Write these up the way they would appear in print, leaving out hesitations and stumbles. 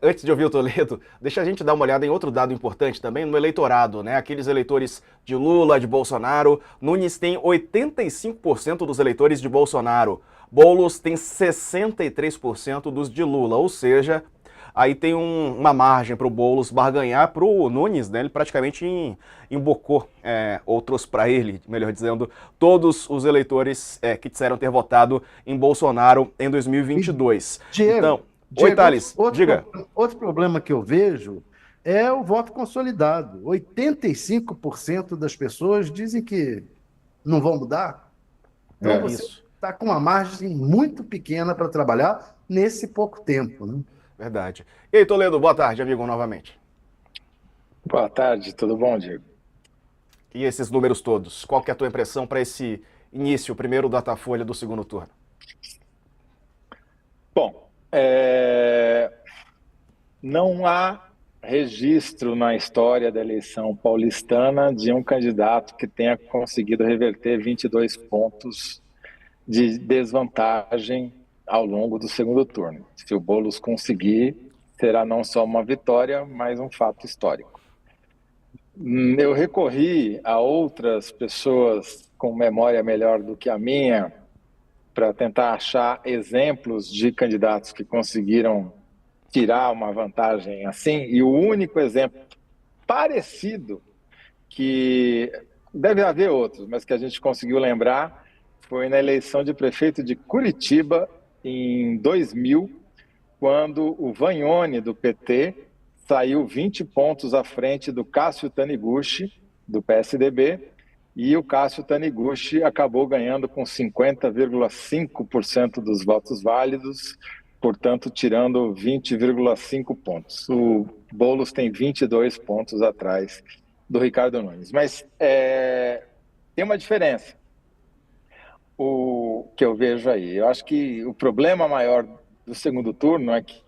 Antes de ouvir o Toledo, deixa a gente dar uma olhada em outro dado importante também no eleitorado, né? Aqueles eleitores de Lula, de Bolsonaro. Nunes tem 85% dos eleitores de Bolsonaro. Boulos tem 63% dos de Lula, ou seja, aí tem uma margem para o Boulos barganhar para o Nunes, né? Ele praticamente embocou, ou trouxe para ele, melhor dizendo, todos os eleitores que disseram ter votado em Bolsonaro em E, 2022. Então, Diego, oi, Diego, Thales, diga. outro problema que eu vejo é o voto consolidado. 85% das pessoas dizem que não vão mudar. Então você Isso, está com uma margem muito pequena para trabalhar nesse pouco tempo, né? verdade. E aí, Toledo, boa tarde, amigo, novamente. Boa tarde, tudo bom, Diego? E esses números todos, qual que é a tua impressão para esse início, o primeiro Datafolha do segundo turno? Bom, não há registro na história da eleição paulistana de um candidato que tenha conseguido reverter 22 pontos de desvantagem ao longo do segundo turno. Se o Boulos conseguir, será não só uma vitória, mas um fato histórico. Eu recorri a outras pessoas com memória melhor do que a minha para tentar achar exemplos de candidatos que conseguiram tirar uma vantagem assim, e o único exemplo parecido, que deve haver outros, mas que a gente conseguiu lembrar, foi na eleição de prefeito de Curitiba em 2000, quando o Vanhone, do PT, saiu 20 pontos à frente do Cássio Taniguchi, do PSDB, e o Cássio Taniguchi acabou ganhando com 50,5% dos votos válidos, portanto, tirando 20,5 pontos. O Boulos tem 22 pontos atrás do Ricardo Nunes. Mas tem uma diferença, o que eu vejo aí. Eu acho que o problema maior do segundo turno é que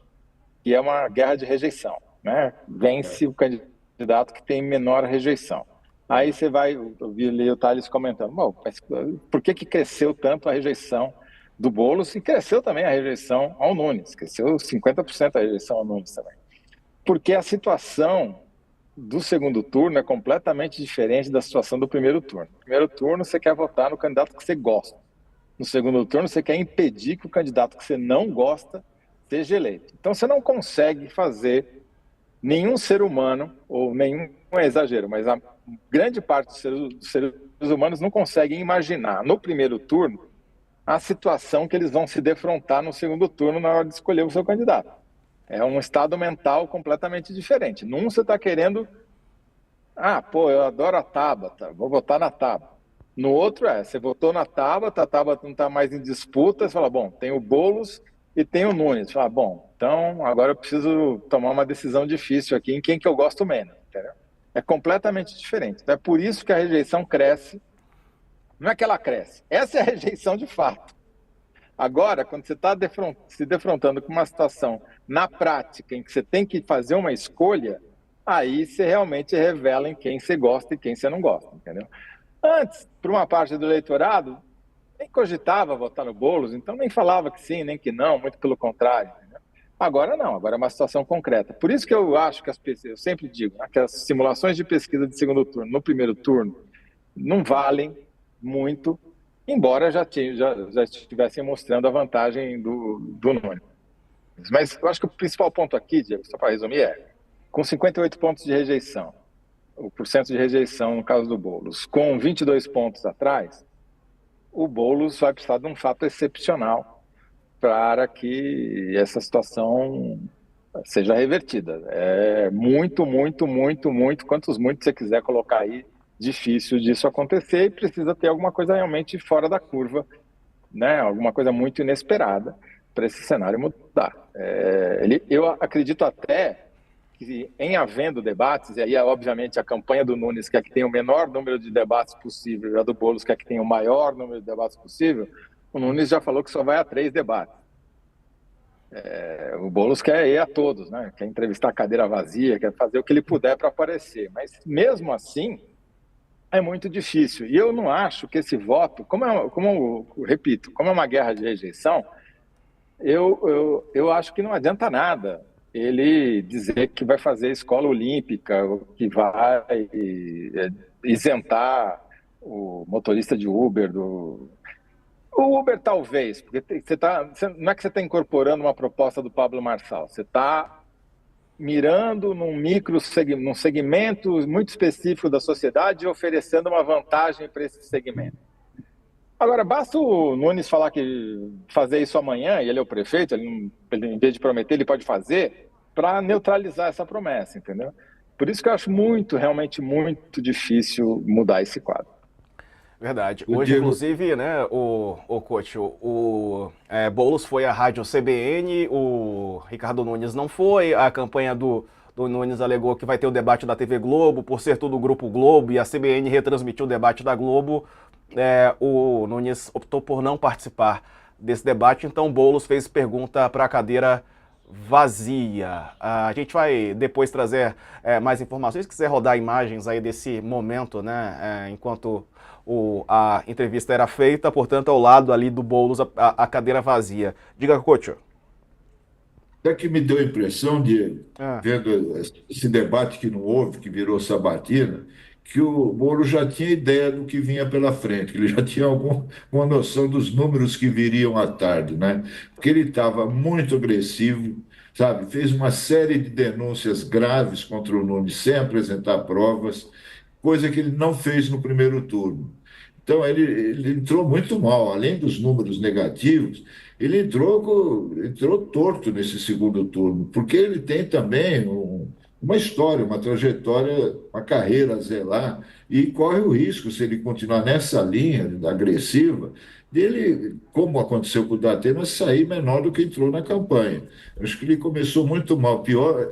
é uma guerra de rejeição, né? Vence o candidato que tem menor rejeição. Aí você vai, eu vi ali o Thales comentando, mas por que cresceu tanto a rejeição do Boulos e cresceu também a rejeição ao Nunes? Cresceu 50% a rejeição ao Nunes também. Porque a situação do segundo turno é completamente diferente da situação do primeiro turno. No primeiro turno, você quer votar no candidato que você gosta. No segundo turno, você quer impedir que o candidato que você não gosta seja eleito. Então, você não consegue fazer nenhum ser humano, ou nenhum é exagero, mas a grande parte dos seres humanos não conseguem imaginar no primeiro turno a situação que eles vão se defrontar no segundo turno na hora de escolher o seu candidato. É um estado mental completamente diferente. Num, você está querendo, eu adoro a Tabata, vou votar na Tabata. No outro você votou na Tabata, a Tabata não está mais em disputa, você fala, bom, tem o Boulos e tem o Nunes. Você fala, bom, então agora eu preciso tomar uma decisão difícil aqui em quem que eu gosto menos, entendeu? É completamente diferente. Então é por isso que a rejeição cresce. Não é que ela cresce, essa é a rejeição de fato. Agora, quando você está se defrontando com uma situação na prática em que você tem que fazer uma escolha, aí você realmente revela em quem você gosta e quem você não gosta, entendeu? Antes, para uma parte do eleitorado, nem cogitava votar no Boulos, então nem falava que sim, nem que não, muito pelo contrário. Entendeu? Agora não, agora é uma situação concreta. Por isso que eu acho que eu sempre digo, que as simulações de pesquisa de segundo turno, no primeiro turno, não valem muito, embora já estivessem mostrando a vantagem do Nunes. Mas eu acho que o principal ponto aqui, Diego, só para resumir, com 58 pontos de rejeição, o porcento de rejeição no caso do Boulos, com 22 pontos atrás, o Boulos vai precisar de um fato excepcional para que essa situação seja revertida. É muito, muito, muito, muito, quantos muitos você quiser colocar aí, difícil disso acontecer e precisa ter alguma coisa realmente fora da curva, né? Alguma coisa muito inesperada para esse cenário mudar. Eu acredito até que, em havendo debates, e aí, obviamente, a campanha do Nunes quer que tenha o menor número de debates possível, e a do Boulos quer que tenha o maior número de debates possível, o Nunes já falou que só vai a 3 debates. O Boulos quer ir a todos, né? Quer entrevistar a cadeira vazia, quer fazer o que ele puder para aparecer. Mas, mesmo assim, é muito difícil. E eu não acho que esse voto, repito, como é uma guerra de rejeição, eu acho que não adianta nada ele dizer que vai fazer escola olímpica, que vai isentar o motorista de Uber do... O Uber talvez, porque não é que você está incorporando uma proposta do Pablo Marçal, você está mirando num segmento muito específico da sociedade e oferecendo uma vantagem para esse segmento. Agora, basta o Nunes falar que fazer isso amanhã, e ele é o prefeito, ele, em vez de prometer, ele pode fazer, para neutralizar essa promessa, entendeu? Por isso que eu acho realmente muito difícil mudar esse quadro. Verdade. Hoje, inclusive, né, o coach, Boulos foi à rádio CBN, o Ricardo Nunes não foi, a campanha do Nunes alegou que vai ter o debate da TV Globo, por ser tudo o Grupo Globo, e a CBN retransmitiu o debate da Globo, o Nunes optou por não participar desse debate, então o Boulos fez pergunta para a cadeira vazia. A gente vai depois trazer mais informações, se quiser rodar imagens aí desse momento, né, enquanto a entrevista era feita, portanto, ao lado ali do Boulos, a cadeira vazia. Diga, coach. Até que me deu a impressão de, vendo esse debate que não houve, que virou sabatina, que o Moro já tinha ideia do que vinha pela frente, que ele já tinha alguma noção dos números que viriam à tarde, né? Porque ele estava muito agressivo, sabe? Fez uma série de denúncias graves contra o Nunes sem apresentar provas, coisa que ele não fez no primeiro turno. Então, ele entrou muito mal, além dos números negativos, ele entrou torto nesse segundo turno, porque ele tem também uma história, uma trajetória, uma carreira a zelar, e corre o risco, se ele continuar nessa linha agressiva, dele, como aconteceu com o Datena, sair menor do que entrou na campanha. Acho que ele começou muito mal, pior,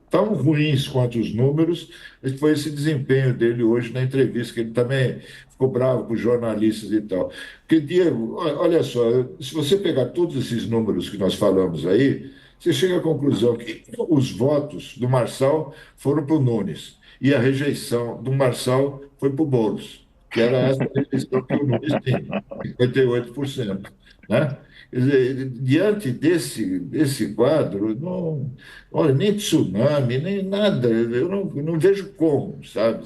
tão ruins quanto os números, foi esse desempenho dele hoje na entrevista, que ele também ficou bravo com os jornalistas e tal. Porque, Diego, olha só, se você pegar todos esses números que nós falamos aí, você chega à conclusão que os votos do Marçal foram para o Nunes e a rejeição do Marçal foi para o Boulos, que era essa rejeição que o Nunes tinha, 58%. Né? Quer dizer, diante desse quadro, não, olha, nem tsunami, nem nada, eu não vejo como, sabe?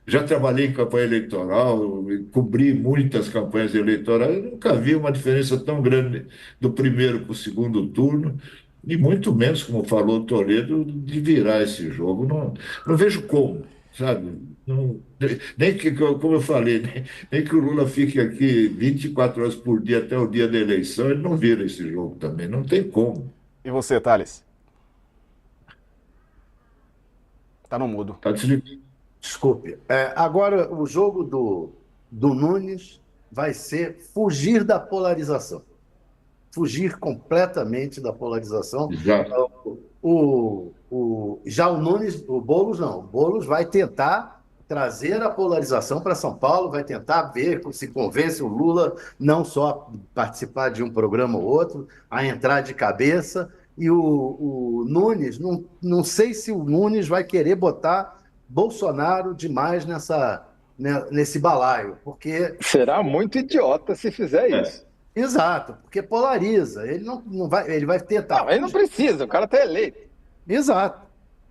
Já trabalhei em campanha eleitoral, cobri muitas campanhas eleitorais, eu nunca vi uma diferença tão grande do primeiro para o segundo turno, e muito menos, como falou o Toledo, de virar esse jogo. Não vejo como, sabe? Nem que, como eu falei, nem que o Lula fique aqui 24 horas por dia até o dia da eleição, ele não vira esse jogo também, não tem como. E você, Thales? Tá no mudo. Tá desligado. Desculpe. Agora, o jogo do Nunes vai ser fugir da polarização. Fugir completamente da polarização. Já. Já o Nunes, o Boulos não. O Boulos vai tentar trazer a polarização para São Paulo, vai tentar ver se convence o Lula não só a participar de um programa ou outro, a entrar de cabeça. E o Nunes, não sei se o Nunes vai querer botar Bolsonaro demais nesse balaio, porque... Será muito idiota se fizer isso. Exato, porque polariza. Ele não vai, ele vai tentar... Não, ele não precisa, o cara está eleito. Exato.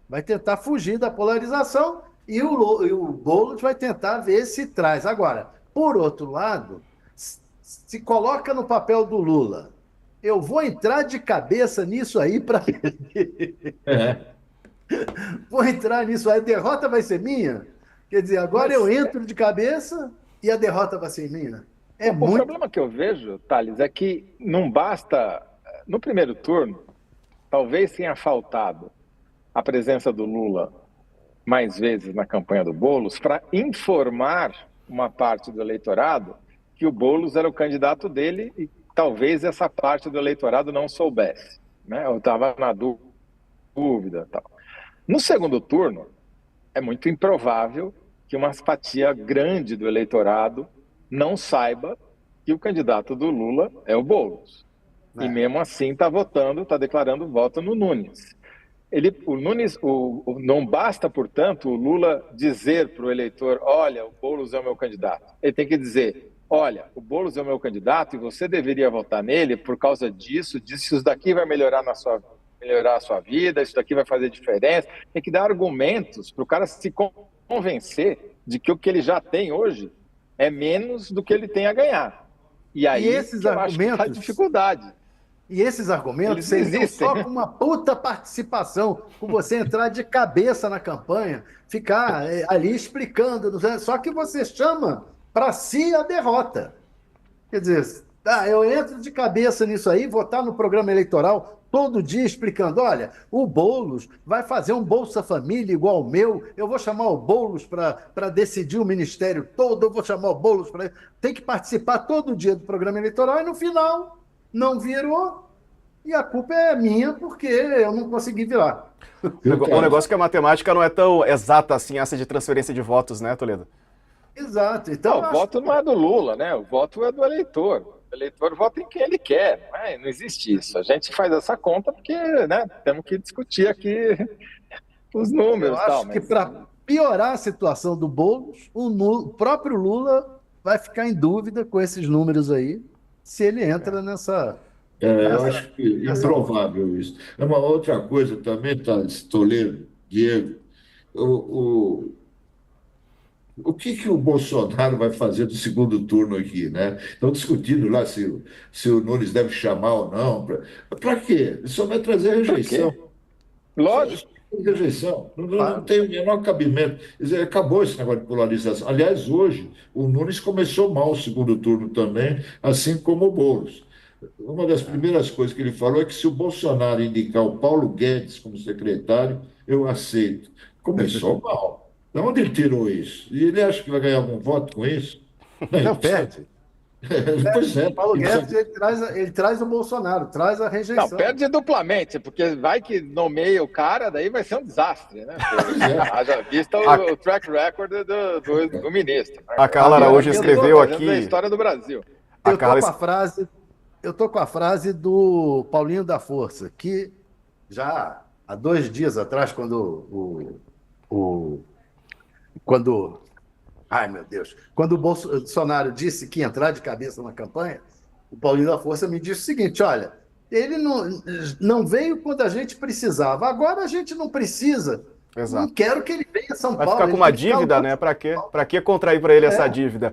Vai tentar fugir da polarização e o Boulos vai tentar ver se traz. Agora, por outro lado, se coloca no papel do Lula. Eu vou entrar de cabeça nisso aí para Vou entrar nisso aí, a derrota vai ser minha? Quer dizer, agora eu entro de cabeça e a derrota vai ser minha. O problema que eu vejo, Thales, é que não basta... No primeiro turno, talvez tenha faltado a presença do Lula mais vezes na campanha do Boulos para informar uma parte do eleitorado que o Boulos era o candidato dele e talvez essa parte do eleitorado não soubesse, né? Eu estava na dúvida e tal. No segundo turno, é muito improvável que uma fatia grande do eleitorado não saiba que o candidato do Lula é o Boulos. E mesmo assim está votando, está declarando voto no Nunes. Não basta, portanto, o Lula dizer para o eleitor, olha, o Boulos é o meu candidato. Ele tem que dizer, olha, o Boulos é o meu candidato e você deveria votar nele por causa disso, isso daqui vai melhorar na sua melhorar a sua vida, isso daqui vai fazer diferença. Tem que dar argumentos para o cara se convencer de que o que ele já tem hoje é menos do que ele tem a ganhar. E aí esses que eu acho que tá a argumentos, dificuldade. e esses argumentos Eles seriam existem, só né? com uma puta participação, com você entrar de cabeça na campanha, ficar ali explicando, só que você chama para si a derrota. Quer dizer, eu entro de cabeça nisso aí, vou estar no programa eleitoral todo dia explicando, olha, o Boulos vai fazer um Bolsa Família igual o meu, eu vou chamar o Boulos para decidir o ministério todo, eu vou chamar o Boulos para... Tem que participar todo dia do programa eleitoral e no final não virou e a culpa é minha porque eu não consegui virar. O negócio é que a matemática não é tão exata assim, essa de transferência de votos, né, Toledo? Exato. Então, Não, o voto não é do Lula, né? O voto é do eleitor. O eleitor vota em quem ele quer. Não existe isso. A gente faz essa conta porque, né, temos que discutir aqui os números. Eu acho que para piorar a situação do Boulos, o próprio Lula vai ficar em dúvida com esses números aí, se ele entra nessa... Eu acho que improvável isso. É uma outra coisa também, Thales, Toledo, Diego, o que o Bolsonaro vai fazer do segundo turno aqui, né? Estão discutindo lá se o Nunes deve chamar ou não. Para quê? Isso só vai trazer rejeição. Lógico. Rejeição. Não tem o menor cabimento. Quer dizer, acabou esse negócio de polarização. Aliás, hoje, o Nunes começou mal o segundo turno também, assim como o Boulos. Uma das primeiras coisas que ele falou é que se o Bolsonaro indicar o Paulo Guedes como secretário, eu aceito. Começou mal. De onde ele tirou isso? E ele acha que vai ganhar algum voto com isso? Não, perde. Pois é. O Paulo Guedes ele traz o Bolsonaro, traz a rejeição. Não, perde duplamente, porque vai que nomeia o cara, daí vai ser um desastre, né? Haja vista o track record do ministro. Né? A Carla Araújo escreveu aqui... a história do Brasil. Eu tô com a frase do Paulinho da Força, que já há 2 dias atrás, quando ai, meu Deus, quando o Bolsonaro disse que ia entrar de cabeça na campanha, o Paulinho da Força me disse o seguinte, olha, ele não veio quando a gente precisava, agora a gente não precisa. Exato. Não quero que ele venha a São Paulo. Vai ficar com uma dívida, né? Para quê? Para que contrair para ele essa dívida?